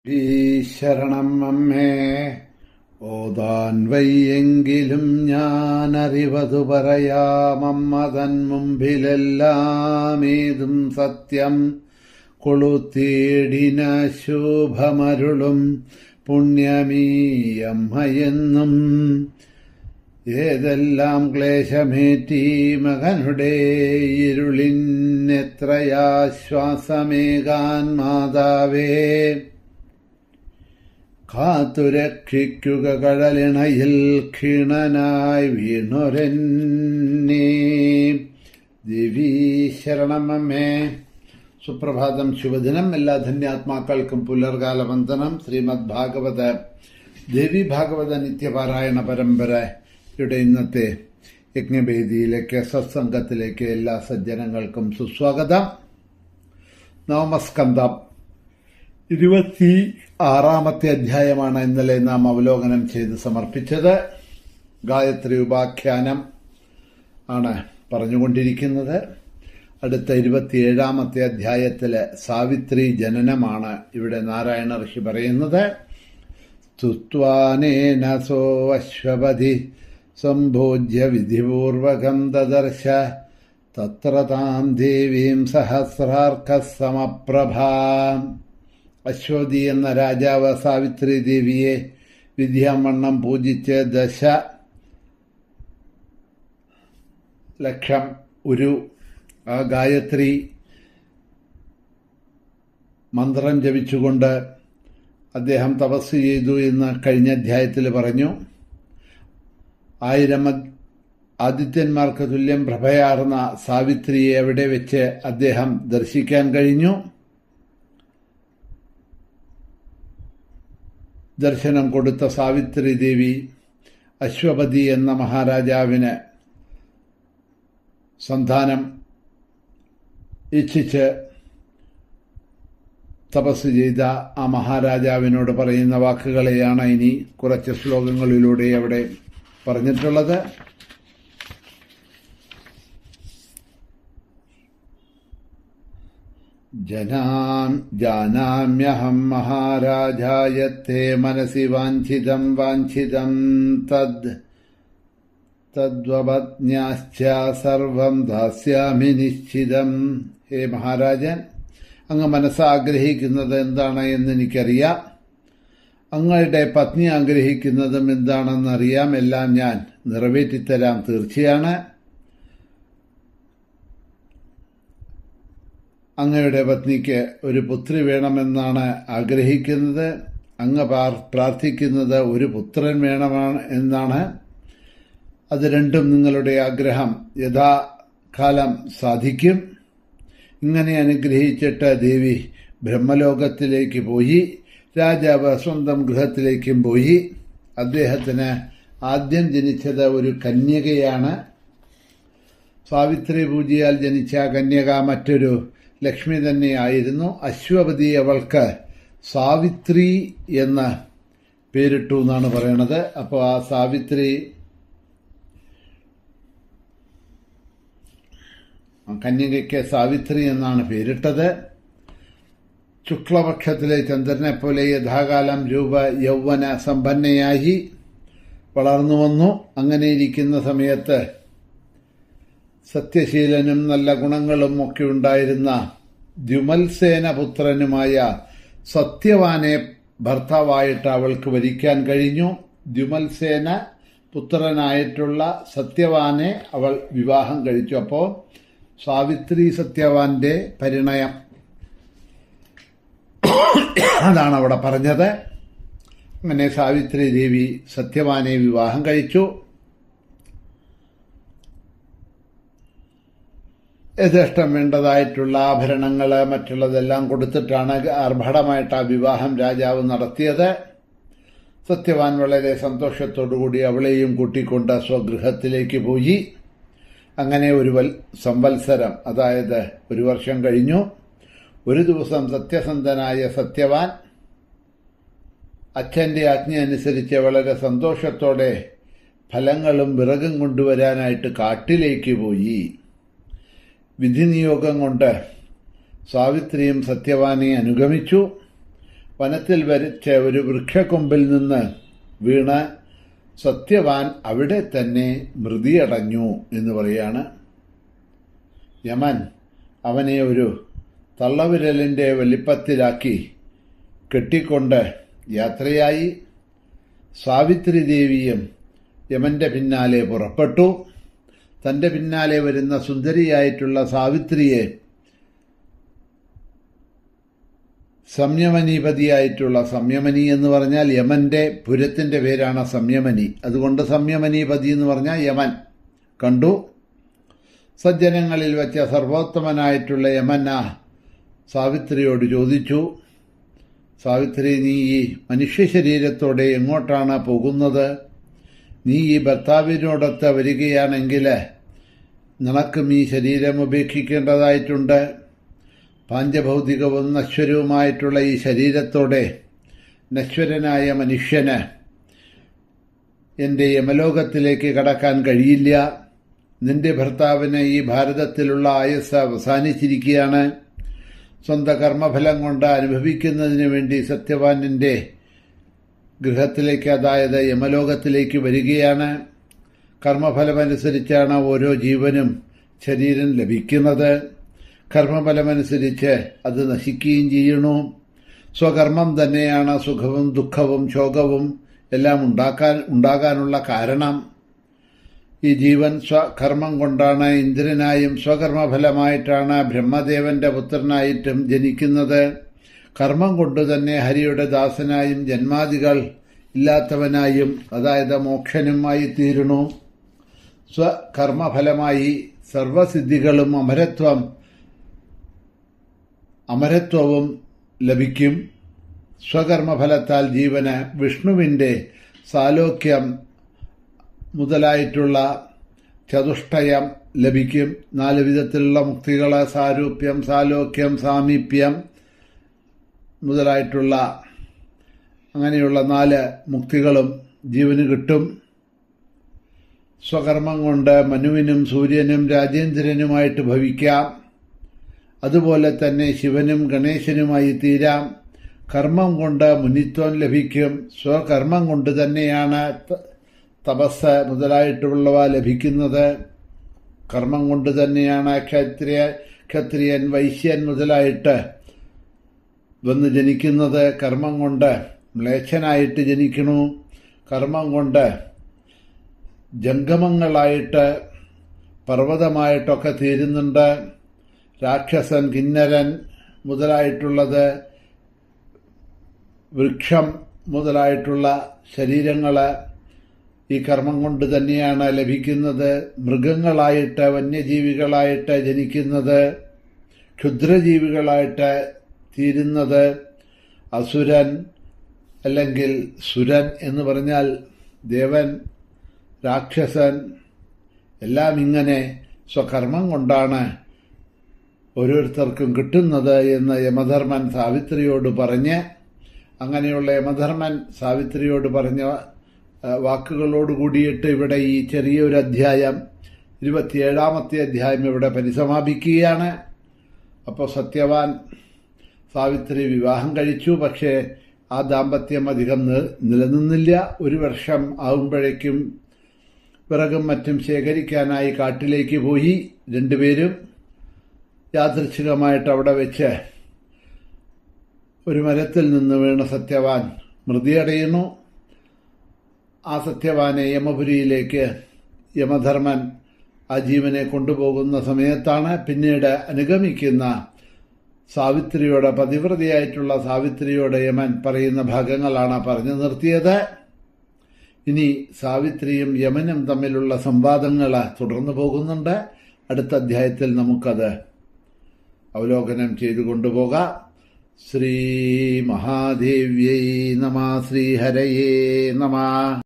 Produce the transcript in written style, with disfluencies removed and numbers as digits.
ശരണം അമ്മേ, ഓതാൻ വയ്യെങ്കിലും ഞാനറിവതു പറയാമമ്മ തൻ മുമ്പിലെല്ലാമേതും സത്യം കൊളുത്തേടിന ശോഭമരുളും പുണ്യമീയമ്മയെന്നും. ഏതെല്ലാം ക്ലേശമേറ്റി മകനുടെ ഇരുളിനെത്രയാശ്വാസമേകാൻ മാതാവേ, കാത്തുരക്ഷിക്കുക കടലിണയിൽ ക്ഷീണനായി വീണൊരെന്നെ. ദേവീ ശരണമമ്മേ. സുപ്രഭാതം, ശുഭദിനം. എല്ലാ ധന്യാത്മാക്കൾക്കും പുലർകാല വന്ദനം. ശ്രീമദ് ഭാഗവത ദേവി ഭാഗവത നിത്യപാരായണ പരമ്പരയുടെ ഇന്നത്തെ യജ്ഞവേദിയിലേക്ക്, സത്സംഗത്തിലേക്ക് എല്ലാ സജ്ജനങ്ങൾക്കും സുസ്വാഗതം. നവമസ്കന്ധം 26-ാമത്തെ അധ്യായമാണ് ഇന്നലെ നാം അവലോകനം ചെയ്ത് സമർപ്പിച്ചത്. ഗായത്രി ഉപാഖ്യാനം ആണ് പറഞ്ഞുകൊണ്ടിരിക്കുന്നത്. അടുത്ത 27-ാമത്തെ അധ്യായത്തിലെ സാവിത്രി ജനനമാണ് ഇവിടെ നാരായണ ഋഷി പറയുന്നത്. സ്തുത്വാനേന സോ അശ്വപതി സംഭോജ്യ വിധിപൂർവകം ദദർശ തത്ര താം ദേവീം സഹസ്രാർക്ക സമപ്രഭാം. അശ്വതി എന്ന രാജാവ് സാവിത്രി ദേവിയെ വിദ്യാമണ്ണം പൂജിച്ച് 10,00,000 ഉരു ആ ഗായത്രി മന്ത്രം ജപിച്ചുകൊണ്ട് അദ്ദേഹം തപസ് ചെയ്തു എന്ന് കഴിഞ്ഞ അധ്യായത്തിൽ പറഞ്ഞു. 1000 ആദിത്യന്മാർക്ക് തുല്യം പ്രഭയാർന്ന സാവിത്രിയെ അവിടെ വെച്ച് അദ്ദേഹം ദർശിക്കാൻ കഴിഞ്ഞു. ദർശനം കൊടുത്ത സാവിത്രി ദേവി അശ്വപതി എന്ന മഹാരാജാവിന് സന്താനം ഇച്ഛിച്ച് തപസ് ചെയ്ത ആ മഹാരാജാവിനോട് പറയുന്ന വാക്കുകളെയാണ് ഇനി കുറച്ച് ശ്ലോകങ്ങളിലൂടെ അവിടെ പറഞ്ഞിട്ടുള്ളത്. ജാനാമ്യഹം മഹാരാജായത്തെ മനസി വാഞ്ചിതം തദ്വപത്ന്യാശ്ച സർവം ദാസ്യാമി നിശ്ചിതം. ഹേ മഹാരാജൻ, അങ്ങ് മനസ്സാഗ്രഹിക്കുന്നത് എന്താണ് എന്ന് എനിക്കറിയാം. അങ്ങയുടെ പത്നി ആഗ്രഹിക്കുന്നതും എന്താണെന്നറിയാം. എല്ലാം ഞാൻ നിറവേറ്റിത്തരാം, തീർച്ചയാണ്. അങ്ങയുടെ പത്നിക്ക് ഒരു പുത്രി വേണമെന്നാണ് ആഗ്രഹിക്കുന്നത്. അങ്ങ് പ്രാർത്ഥിക്കുന്നത് ഒരു പുത്രൻ വേണമെന്നാണ് എന്നാണ്. അത് രണ്ടും നിങ്ങളുടെ ആഗ്രഹം യഥാകാലം സാധിക്കും. ഇങ്ങനെ അനുഗ്രഹിച്ചിട്ട് ദേവി ബ്രഹ്മലോകത്തിലേക്ക് പോയി. രാജാവ് സ്വന്തം ഗൃഹത്തിലേക്കും പോയി. അദ്ദേഹത്തിന് ആദ്യം ജനിച്ചത് ഒരു കന്യകയാണ്. സാവിത്രി പൂജയാൽ ജനിച്ച കന്യക മറ്റൊരു ലക്ഷ്മി തന്നെയായിരുന്നു. അശ്വപതി അവൾക്ക് സാവിത്രി എന്ന് പേരിട്ടു എന്നാണ് പറയണത്. അപ്പോൾ ആ സാവിത്രി കന്യകയ്ക്ക് സാവിത്രി എന്നാണ് പേരിട്ടത്. ശുക്ലപക്ഷത്തിലെ ചന്ദ്രനെ പോലെ യഥാകാലം യൗവന സമ്പന്നയായി വളർന്നു വന്നു. അങ്ങനെയിരിക്കുന്ന സമയത്ത് സത്യശീലനും നല്ല ഗുണങ്ങളും ഒക്കെ ഉണ്ടായിരുന്ന ദ്യുമൽസേന പുത്രനുമായ സത്യവാനെ ഭർത്താവായിട്ട് അവൾക്ക് വരിക്കാൻ കഴിഞ്ഞു. ദ്യുമൽസേന പുത്രനായിട്ടുള്ള സത്യവാനെ അവൾ വിവാഹം കഴിച്ചു. അപ്പോൾ സാവിത്രി സത്യവാന്റെ പരിണയം അതാണ് അവിടെ പറഞ്ഞത്. അങ്ങനെ സാവിത്രി ദേവി സത്യവാനെ വിവാഹം കഴിച്ചു. യഥേഷ്ടം വേണ്ടതായിട്ടുള്ള ആഭരണങ്ങൾ മറ്റുള്ളതെല്ലാം കൊടുത്തിട്ടാണ് ആർഭാടമായിട്ട് ആ വിവാഹം രാജാവ് നടത്തിയത്. സത്യവാൻ വളരെ സന്തോഷത്തോടുകൂടി അവളെയും കൂട്ടിക്കൊണ്ട് സ്വഗൃഹത്തിലേക്ക് പോയി. അങ്ങനെ ഒരു സംവത്സരം, അതായത് 1 വർഷം കഴിഞ്ഞു. ഒരു ദിവസം സത്യസന്ധനായ സത്യവാൻ അച്ഛൻ്റെ ആജ്ഞ അനുസരിച്ച് വളരെ സന്തോഷത്തോടെ ഫലങ്ങളും വിറകും കൊണ്ടുവരാനായിട്ട് കാട്ടിലേക്ക് പോയി. വിധിനിയോഗം കൊണ്ട് സാവിത്രിയും സത്യവാനെ അനുഗമിച്ചു. വനത്തിൽ വരച്ച ഒരു വൃക്ഷക്കൊമ്പിൽ നിന്ന് വീണ് സത്യവാൻ അവിടെ തന്നെ മൃതിയടഞ്ഞു എന്ന് പറയാണ്. യമൻ അവനെ ഒരു തള്ളവിരലിൻ്റെ വലിപ്പത്തിലാക്കി കെട്ടിക്കൊണ്ട് യാത്രയായി. സാവിത്രി ദേവിയും യമന്റെ പിന്നാലെ പുറപ്പെട്ടു. തൻ്റെ പിന്നാലെ വരുന്ന സുന്ദരിയായിട്ടുള്ള സാവിത്രിയെ സംയമനീപതിയായിട്ടുള്ള, സംയമനി എന്ന് പറഞ്ഞാൽ യമന്റെ പുരത്തിൻ്റെ പേരാണ് സംയമനി, അതുകൊണ്ട് സംയമനീപതി എന്ന് പറഞ്ഞാൽ യമൻ കണ്ടു. സജ്ജനങ്ങളിൽ വെച്ച സർവോത്തമനായിട്ടുള്ള യമൻ സാവിത്രിയോട് ചോദിച്ചു, സാവിത്രി, നീ ഈ മനുഷ്യ ശരീരത്തോടെ എങ്ങോട്ടാണ് പോകുന്നത്? നീ ഈ ഭർത്താവിനോടൊത്ത് വരികയാണെങ്കിൽ നിനക്കും ഈ ശരീരം ഉപേക്ഷിക്കേണ്ടതായിട്ടുണ്ട്. പാഞ്ചഭൗതികവും നശ്വരവുമായിട്ടുള്ള ഈ ശരീരത്തോടെ നശ്വരനായ മനുഷ്യന് എൻ്റെ യമലോകത്തിലേക്ക് കടക്കാൻ കഴിയില്ല. നിന്റെ ഭർത്താവിന് ഈ ഭാരതത്തിലുള്ള ആയുസ് അവസാനിച്ചിരിക്കുകയാണ്. സ്വന്തം കർമ്മഫലം കൊണ്ട് അനുഭവിക്കുന്നതിന് വേണ്ടി സത്യവാനിൻ്റെ ഗൃഹത്തിലേക്ക്, അതായത് യമലോകത്തിലേക്ക് വരികയാണ്. കർമ്മഫലമനുസരിച്ചാണ് ഓരോ ജീവനും ശരീരം ലഭിക്കുന്നത്. കർമ്മഫലമനുസരിച്ച് അത് നശിക്കുകയും ചെയ്യണു. സ്വകർമ്മം തന്നെയാണ് സുഖവും ദുഃഖവും ശോകവും എല്ലാം ഉണ്ടാകാനുള്ള കാരണം. ഈ ജീവൻ സ്വകർമ്മം കൊണ്ടാണ് ഇന്ദ്രനായും സ്വകർമ്മഫലമായിട്ടാണ് ബ്രഹ്മദേവന്റെ പുത്രനായിട്ടും ജനിക്കുന്നത്. കർമ്മം കൊണ്ടുതന്നെ ഹരിയുടെ ദാസനായും ജന്മാദികൾ ഇല്ലാത്തവനായും, അതായത് മോക്ഷനുമായി തീരണു. സ്വകർമ്മഫലമായി സർവസിദ്ധികളും അമരത്വവും ലഭിക്കും. സ്വകർമ്മഫലത്താൽ ജീവന് വിഷ്ണുവിൻ്റെ സാലോക്യം മുതലായിട്ടുള്ള ചതുഷ്ടയം ലഭിക്കും. 4 വിധത്തിലുള്ള മുക്തികൾ, സാരൂപ്യം, സാലോക്യം, സാമീപ്യം മുതലായിട്ടുള്ള അങ്ങനെയുള്ള 4 മുക്തികളും ജീവന് കിട്ടും. സ്വകർമ്മം കൊണ്ട് മനുവിനും സൂര്യനും രാജേന്ദ്രനുമായിട്ട് ഭവിക്കാം. അതുപോലെ തന്നെ ശിവനും ഗണേശനുമായി തീരാം. കർമ്മം കൊണ്ട് മുനിത്വം ലഭിക്കും. സ്വകർമ്മം കൊണ്ട് തന്നെയാണ് തപസ് മുതലായിട്ടുള്ളവ ലഭിക്കുന്നത്. കർമ്മം കൊണ്ട് തന്നെയാണ് ക്ഷത്രിയൻ, വൈശ്യൻ മുതലായിട്ട് വന്ന് ജനിക്കുന്നത്. കർമ്മം കൊണ്ട് മ്ലേച്ഛനായിട്ട് ജനിക്കണു. കർമ്മം കൊണ്ട് ജംഗമങ്ങളായിട്ട് പർവ്വതമായിട്ടൊക്കെ തീരുന്നുണ്ട്. രാക്ഷസൻ, കിന്നരൻ മുതലായിട്ടുള്ളത്, വൃക്ഷം മുതലായിട്ടുള്ള ശരീരങ്ങൾ ഈ കർമ്മം കൊണ്ട് തന്നെയാണ് ലഭിക്കുന്നത്. മൃഗങ്ങളായിട്ട്, വന്യജീവികളായിട്ട് ജനിക്കുന്നത്, ക്ഷുദ്രജീവികളായിട്ട് തീരുന്നത്, അസുരൻ അല്ലെങ്കിൽ സുരൻ എന്ന് പറഞ്ഞാൽ ദേവൻ, രാക്ഷസൻ എല്ലാം ഇങ്ങനെ സ്വകർമ്മം കൊണ്ടാണ് ഓരോരുത്തർക്കും കിട്ടുന്നത് എന്ന് യമധർമ്മൻ സാവിത്രിയോട് പറഞ്ഞ്, അങ്ങനെയുള്ള യമധർമ്മൻ സാവിത്രിയോട് പറഞ്ഞ വാക്കുകളോട് കൂടിയിട്ട് ഇവിടെ ഈ ചെറിയൊരു അധ്യായം, 27ാമത്തെ അധ്യായം ഇവിടെ പരിസമാപിക്കുകയാണ്. അപ്പോൾ സത്യവാൻ സാവിത്രി വിവാഹം കഴിച്ചു. പക്ഷേ ആ ദാമ്പത്യം അധികം നിലനിന്നില്ല. 1 വർഷം ആകുമ്പോഴേക്കും വിറകും മറ്റും ശേഖരിക്കാനായി കാട്ടിലേക്ക് പോയി. 2 പേരും യാദൃച്ഛികമായിട്ട് അവിടെ വെച്ച് ഒരു മരത്തിൽ നിന്ന് വീണ് സത്യവാൻ മൃതിയടയുന്നു. ആ സത്യവാനെ യമപുരിയിലേക്ക് യമധർമ്മൻ ആ ജീവനെ കൊണ്ടുപോകുന്ന സമയത്താണ് പിന്നീട് അനുഗമിക്കുന്ന സാവിത്രിയോട്, പതിവ്രതയായിട്ടുള്ള സാവിത്രിയോട് യമൻ പറയുന്ന ഭാഗങ്ങളാണ് പറഞ്ഞു നിർത്തിയത്. ഇനി സാവിത്രിയും യമനും തമ്മിലുള്ള സംവാദങ്ങൾ തുടർന്നു പോകുന്നുണ്ട്. അടുത്ത അധ്യായത്തിൽ നമുക്കത് അവലോകനം ചെയ്തു കൊണ്ടുപോകാം. ശ്രീ മഹാദേവ്യൈ നമഃ. ശ്രീ ഹരയേ നമഃ.